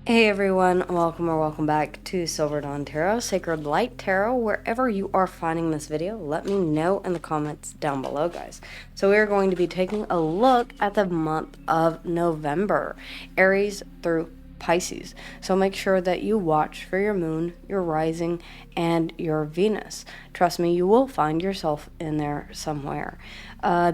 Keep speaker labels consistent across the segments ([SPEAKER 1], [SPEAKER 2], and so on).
[SPEAKER 1] Hey everyone, welcome or welcome back to Silver Dawn Tarot, Sacred Light Tarot. Wherever you are finding this video, let me know in the comments down below, guys. So we are going to be taking a look at the month of November, Aries through Pisces. So make sure that you watch for your moon, your rising, and your Venus. Trust me, you will find yourself in there somewhere.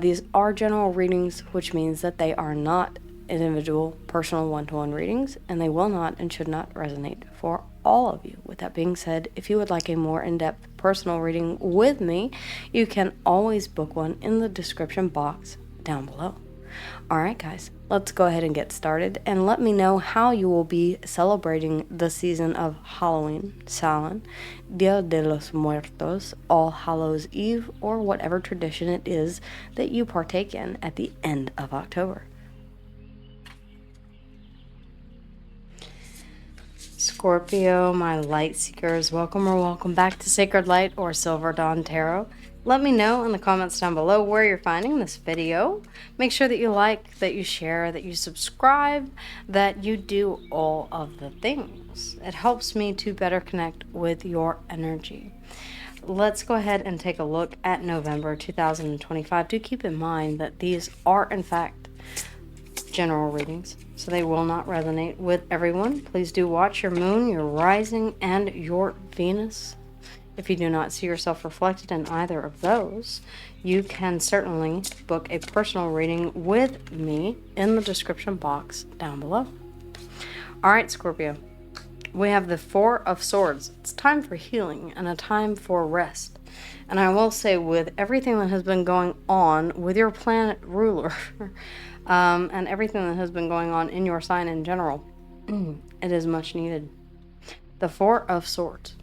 [SPEAKER 1] These are general readings, which means that they are not individual, personal one-to-one readings, and they will not and should not resonate for all of you. With that being said, if you would like a more in-depth personal reading with me, you can always book one in the description box down below. Alright guys, let's go ahead and get started, and let me know how you will be celebrating the season of Halloween, Samhain, Dia de los Muertos, All Hallows Eve, or whatever tradition it is that you partake in at the end of October. Scorpio, my light seekers, welcome or welcome back to Sacred Light or Silver Dawn Tarot. Let me know in the comments down below where you're finding this video. Make sure that you like, that you share, that you subscribe, that you do all of the things. It helps me to better connect with your energy. Let's go ahead and take a look at November 2025. Do keep in mind that these are in fact general readings, so they will not resonate with everyone. Please do watch your moon, your rising, and your Venus. If you do not see yourself reflected in either of those, you can certainly book a personal reading with me in the description box down below. Alright, Scorpio, we have the Four of Swords. It's time for healing and a time for rest. And I will say, with everything that has been going on with your planet ruler, and everything that has been going on in your sign in general, it is much needed. The Four of Swords.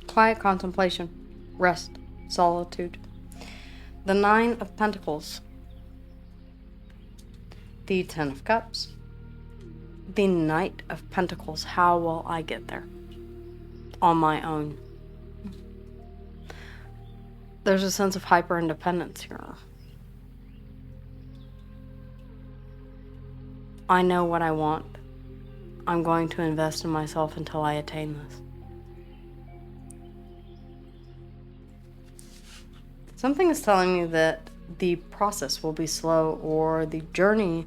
[SPEAKER 1] Quiet contemplation, rest, solitude. The Nine of Pentacles. The Ten of Cups. The Knight of Pentacles. How will I get there? On my own. There's a sense of hyper-independence here. I know what I want. I'm going to invest in myself until I attain this. Something is telling me that the process will be slow, or the journey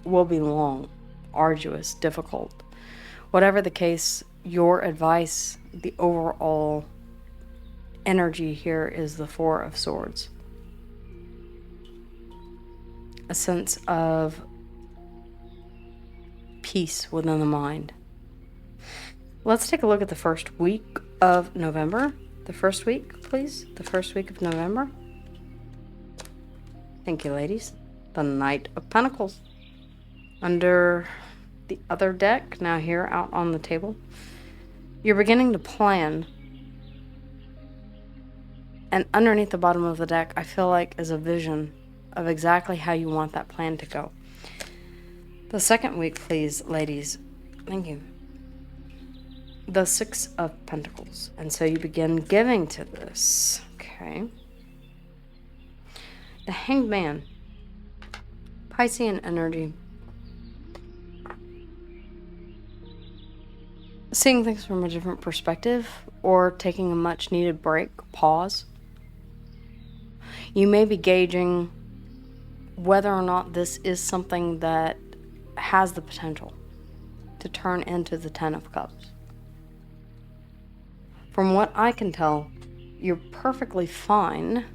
[SPEAKER 1] will be long, arduous, difficult. Whatever the case, your advice, the overall energy here is the Four of Swords. A sense of peace within the mind. Let's take a look at the first week of November. The first week, please. The first week of November. Thank you, ladies. The Knight of Pentacles. Under the other deck, now here out on the table, you're beginning to plan. And underneath the bottom of the deck, I feel like is a vision of exactly how you want that plan to go. The second week, please, ladies. Thank you. The Six of Pentacles. And so you begin giving to this. Okay. The Hanged Man. Piscean energy. Seeing things from a different perspective, or taking a much needed break, pause. You may be gauging whether or not this is something that has the potential to turn into the Ten of Cups. From what I can tell, you're perfectly fine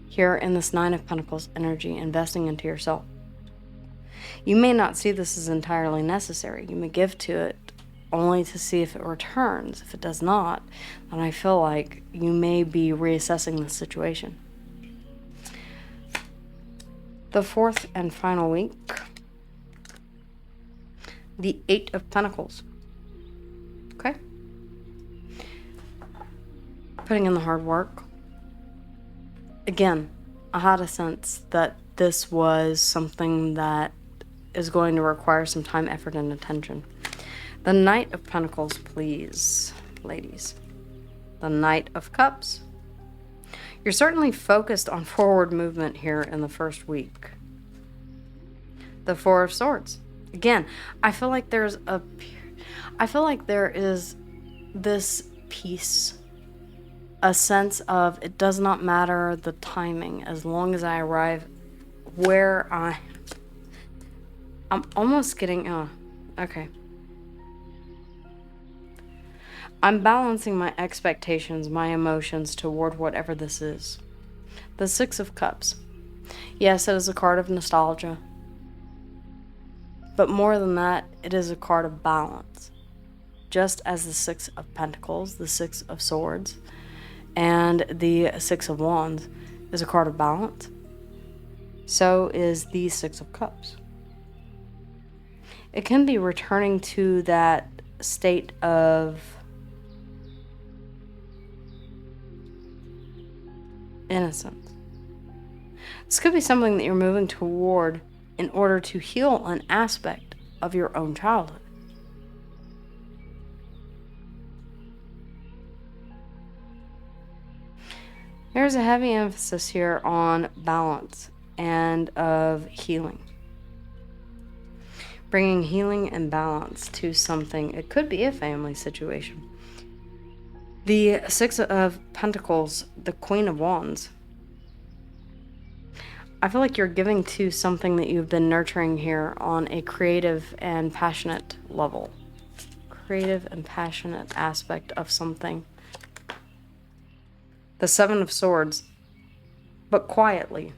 [SPEAKER 1] here in this Nine of Pentacles energy, investing into yourself. You may not see this as entirely necessary. You may give to it only to see if it returns. If it does not, then I feel like you may be reassessing the situation. The fourth and final week, the Eight of Pentacles. Okay. Putting in the hard work. Again, I had a sense that this was something that is going to require some time, effort, and attention. The Knight of Pentacles, please, ladies. The Knight of Cups. You're certainly focused on forward movement here in the first week. The Four of Swords. Again, I feel like there is this peace, a sense of it does not matter the timing as long as I arrive where I'm almost getting, okay. I'm balancing my expectations, my emotions toward whatever this is. The Six of Cups. Yes, it is a card of nostalgia. But more than that, it is a card of balance. Just as the Six of Pentacles, the Six of Swords, and the Six of Wands is a card of balance, so is the Six of Cups. It can be returning to that state of innocence. This could be something that you're moving toward in order to heal an aspect of your own childhood. There's a heavy emphasis here on balance and of healing. Bringing healing and balance to something. It could be a family situation. The Six of Pentacles, the Queen of Wands. I feel like you're giving to something that you've been nurturing here on a creative and passionate level. Creative and passionate aspect of something. The Seven of Swords, but quietly.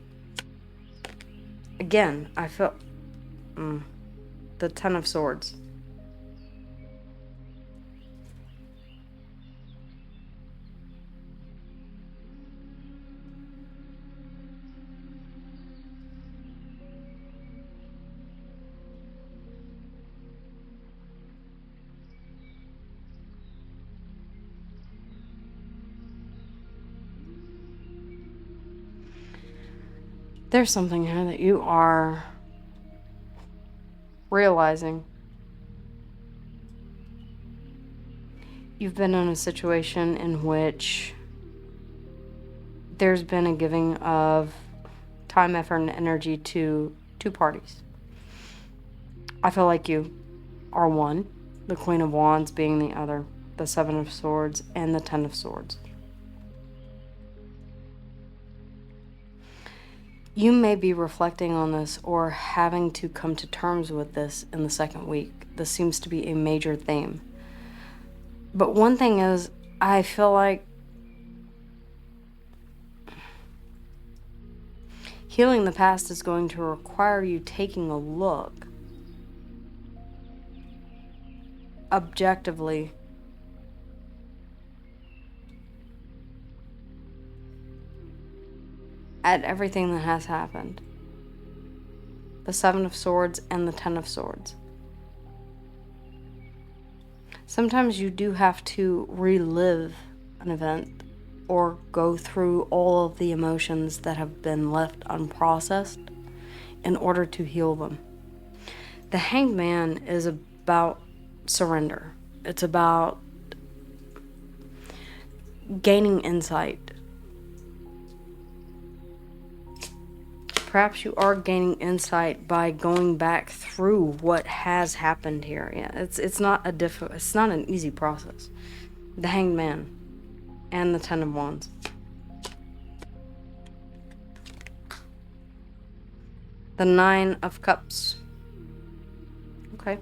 [SPEAKER 1] Again, I feel the Ten of Swords. There's something here that you are realizing. You've been in a situation in which there's been a giving of time, effort, and energy to two parties. I feel like you are one, the Queen of Wands being the other, the Seven of Swords and the Ten of Swords. You may be reflecting on this or having to come to terms with this in the second week. This seems to be a major theme. But one thing is, I feel like healing the past is going to require you taking a look objectively at everything that has happened. The Seven of Swords and the Ten of Swords. Sometimes you do have to relive an event or go through all of the emotions that have been left unprocessed in order to heal them. The Hanged Man is about surrender. It's about gaining insight. Perhaps you are gaining insight by going back through what has happened here. Yeah, it's not an easy process. The Hanged Man and the Ten of Wands. The Nine of Cups. Okay.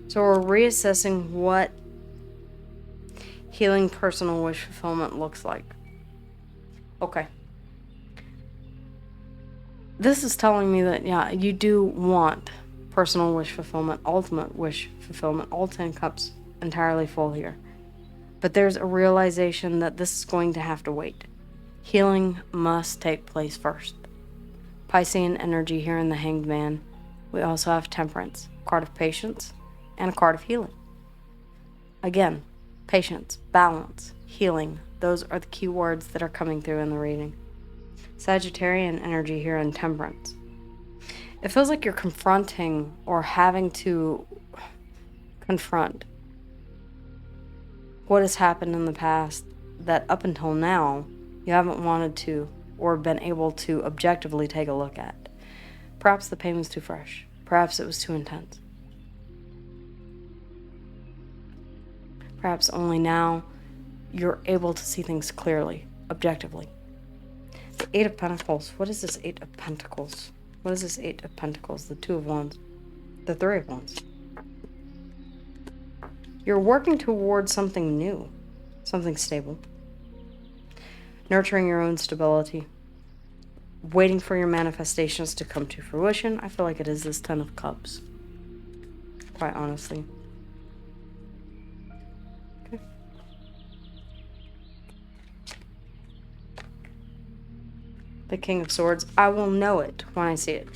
[SPEAKER 1] So we're reassessing what healing personal wish fulfillment looks like. Okay. This is telling me that, yeah, you do want personal wish fulfillment, ultimate wish fulfillment, all 10 cups entirely full here. But there's a realization that this is going to have to wait. Healing must take place first. Piscean energy here in the Hanged Man. We also have Temperance, card of patience, and a card of healing. Again, patience, balance, healing. Those are the key words that are coming through in the reading. Sagittarian energy here in Temperance. It feels like you're confronting or having to confront what has happened in the past that up until now you haven't wanted to or been able to objectively take a look at. Perhaps the pain was too fresh. Perhaps it was too intense. Perhaps only now you're able to see things clearly, objectively. The Eight of Pentacles. What is this Eight of Pentacles? What is this Eight of Pentacles? The Two of Wands. The Three of Wands. You're working towards something new, something stable. Nurturing your own stability. Waiting for your manifestations to come to fruition. I feel like it is this Ten of Cups. Quite honestly. Okay. The King of Swords. I will know it when I see it.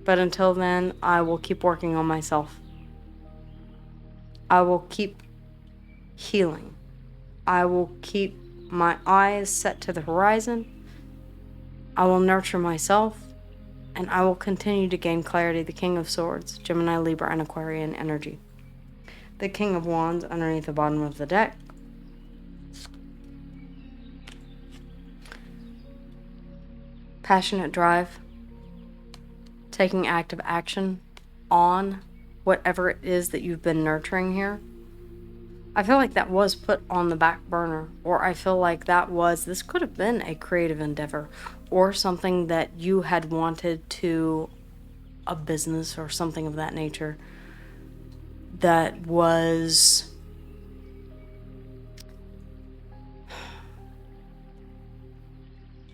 [SPEAKER 1] But until then, I will keep working on myself. I will keep healing. I will keep my eyes set to the horizon. I will nurture myself, and I will continue to gain clarity. The King of Swords, Gemini, Libra, and Aquarian energy. The King of Wands underneath the bottom of the deck. Passionate drive. Taking active action on whatever it is that you've been nurturing here. I feel like that was put on the back burner, or I feel like this could have been a creative endeavor, or something that you had wanted to, a business or something of that nature, that was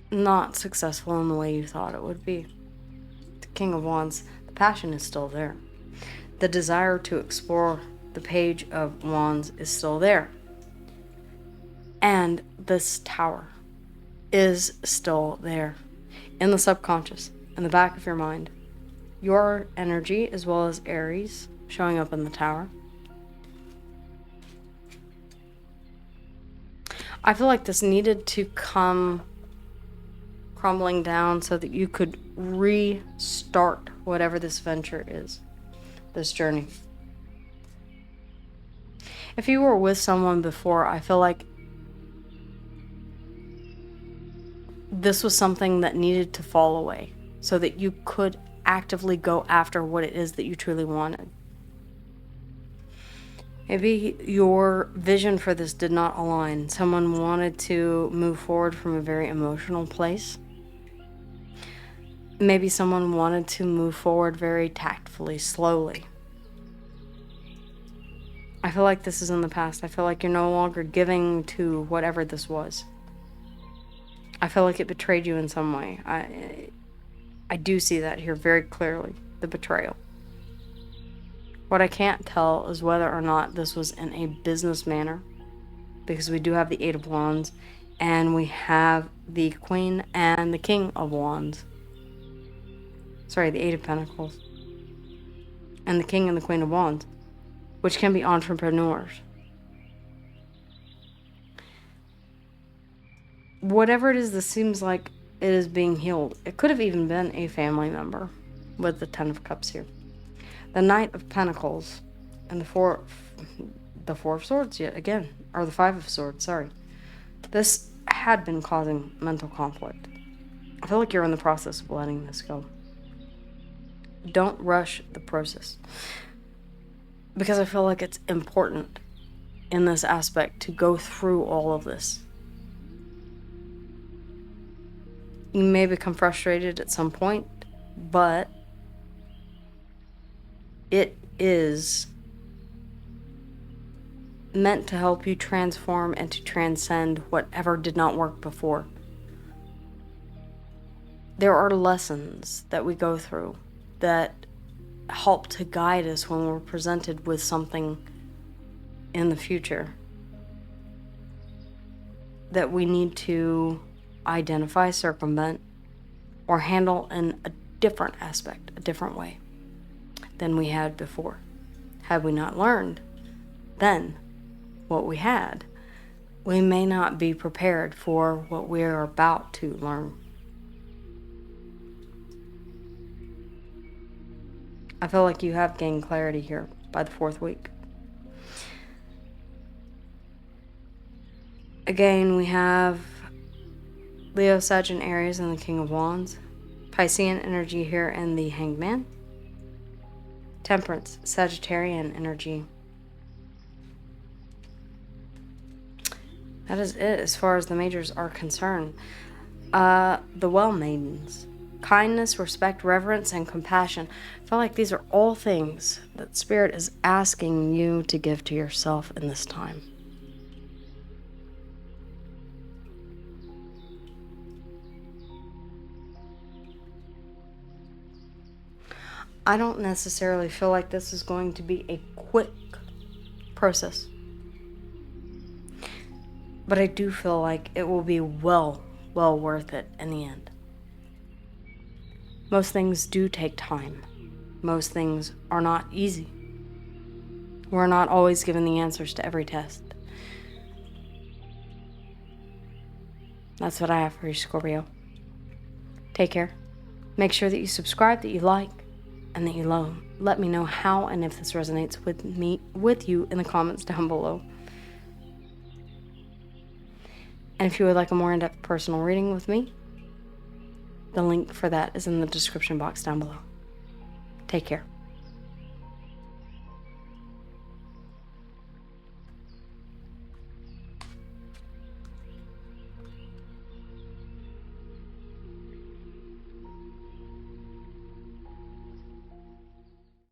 [SPEAKER 1] not successful in the way you thought it would be. The King of Wands, the passion is still there. The desire to explore the Page of Wands is still there. And this Tower is still there. In the subconscious, in the back of your mind. Your energy, as well as Aries, showing up in the Tower. I feel like this needed to come crumbling down so that you could restart whatever this venture is, this journey. If you were with someone before, I feel like this was something that needed to fall away so that you could actively go after what it is that you truly wanted. Maybe your vision for this did not align. Someone wanted to move forward from a very emotional place. Maybe someone wanted to move forward very tactfully, slowly. I feel like this is in the past. I feel like you're no longer giving to whatever this was. I feel like it betrayed you in some way. I do see that here very clearly, the betrayal. What I can't tell is whether or not this was in a business manner, because we do have the Eight of Wands, and we have the Queen and the King of Wands. Sorry, the Eight of Pentacles. And the King and the Queen of Wands, which can be entrepreneurs. Whatever it is, this seems like it is being healed. It could have even been a family member with the Ten of Cups here. The Knight of Pentacles and the Four of Swords yet again, or the Five of Swords, sorry. This had been causing mental conflict. I feel like you're in the process of letting this go. Don't rush the process, because I feel like it's important in this aspect to go through all of this. You may become frustrated at some point, but it is meant to help you transform and to transcend whatever did not work before. There are lessons that we go through that help to guide us when we're presented with something in the future that we need to identify, circumvent, or handle in a different aspect, a different way than we had before. Had we not learned then what we had, we may not be prepared for what we're about to learn. I feel like you have gained clarity here by the 4th week. Again, we have Leo, Sag, and Aries, and the King of Wands. Piscean energy here and the Hanged Man. Temperance, Sagittarian energy. That is it as far as the majors are concerned. The Well Maidens. Kindness, respect, reverence, and compassion. I feel like these are all things that Spirit is asking you to give to yourself in this time. I don't necessarily feel like this is going to be a quick process, but I do feel like it will be well worth it in the end. Most things do take time. Most things are not easy. We're not always given the answers to every test. That's what I have for you, Scorpio. Take care. Make sure that you subscribe, that you like, and that you love. Let me know how and if this resonates with you in the comments down below. And if you would like a more in-depth personal reading with me, the link for that is in the description box down below. Take care.